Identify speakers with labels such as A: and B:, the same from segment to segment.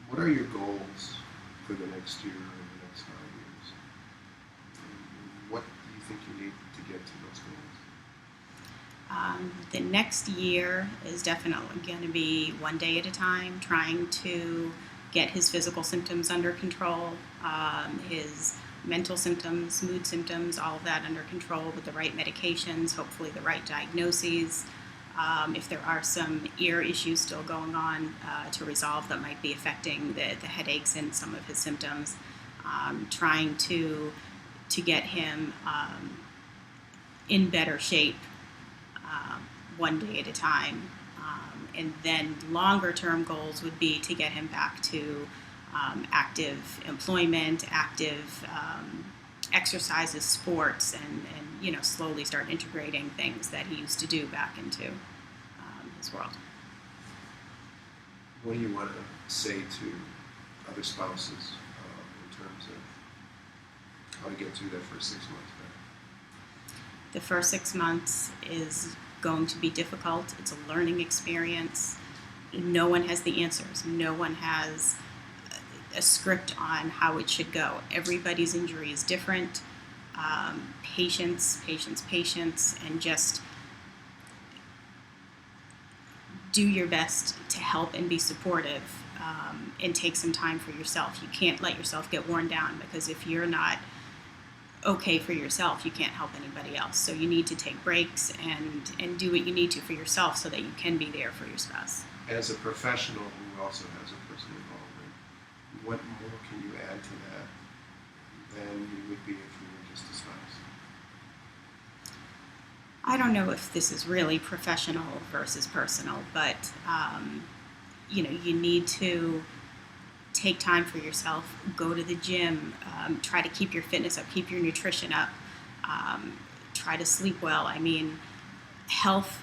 A: What are your goals for the next year or the next 5 years? What do you think you need to get to those goals?
B: The next year is definitely going to be one day at a time, trying to get his physical symptoms under control, his mental symptoms, mood symptoms, all of that under control with the right medications, hopefully the right diagnoses. If there are some ear issues still going on to resolve that might be affecting the headaches and some of his symptoms, trying to get him in better shape one day at a time. And then longer term goals would be to get him back to active employment, active exercises, sports, and slowly start integrating things that he used to do back into his world.
A: What do you want to say to other spouses in terms of how to get through that first 6 months?
B: The first 6 months is going to be difficult. It's a learning experience. No one has the answers. No one has a script on how it should go. Everybody's injury is different. Patience, and just do your best to help and be supportive, and take some time for yourself. You can't let yourself get worn down, because if you're not okay for yourself, you can't help anybody else. So you need to take breaks and do what you need to for yourself so that you can be there for your spouse.
A: As a professional who also has a personal involvement, what more can you add to that than you would be if you were just a spouse?
B: I don't know if this is really professional versus personal, but you need to take time for yourself, go to the gym, try to keep your fitness up, keep your nutrition up, try to sleep well. I mean, health,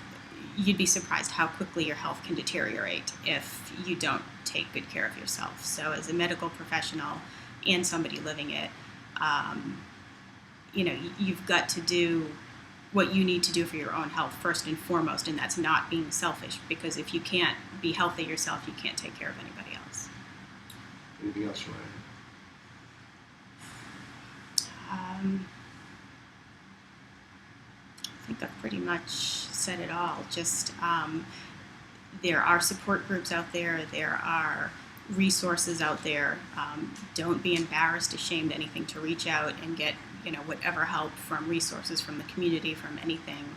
B: you'd be surprised how quickly your health can deteriorate if you don't take good care of yourself. So as a medical professional and somebody living it, you've got to do what you need to do for your own health first and foremost, and that's not being selfish, because if you can't be healthy yourself, you can't take care of anybody else.
A: Anything else, Ryan?
B: I think I've pretty much said it all. Just there are support groups out there. There are resources out there. Don't be embarrassed, ashamed, anything, to reach out and get whatever help from resources, from the community, from anything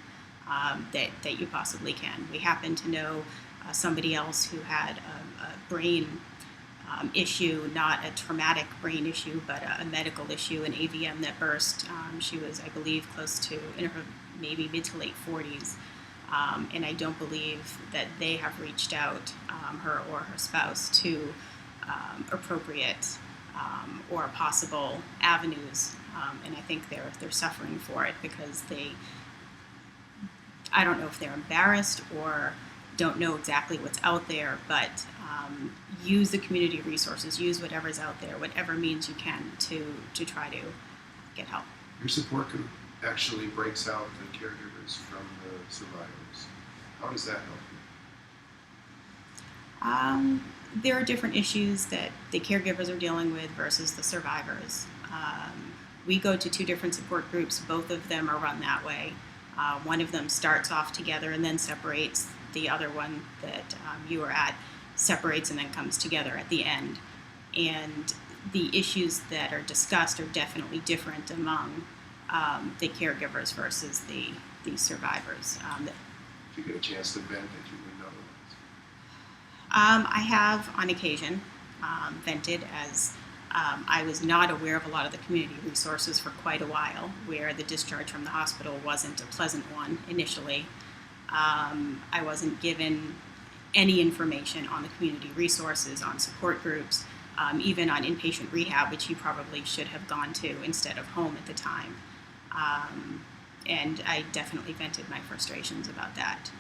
B: that you possibly can. We happen to know somebody else who had a brain issue, not a traumatic brain issue, but a medical issue, an AVM that burst. She was, I believe, close to in her maybe mid to late 40s, and I don't believe that they have reached out, her or her spouse, to appropriate or possible avenues, and I think they're suffering for it because I don't know if they're embarrassed or don't know exactly what's out there, but use the community resources, use whatever's out there, whatever means you can to try to get help.
A: Your support group actually breaks out the caregivers from the survivors. How does that help you?
B: There are different issues that the caregivers are dealing with versus the survivors. We go to two different support groups. Both of them are run that way. One of them starts off together and then separates. The other one that you are at separates and then comes together at the end. And the issues that are discussed are definitely different among the caregivers versus the survivors.
A: If you get a chance to vent that you wouldn't otherwise?
B: I have, on occasion, vented, as I was not aware of a lot of the community resources for quite a while, where the discharge from the hospital wasn't a pleasant one initially. I wasn't given any information on the community resources, on support groups, even on inpatient rehab, which he probably should have gone to instead of home at the time. And I definitely vented my frustrations about that.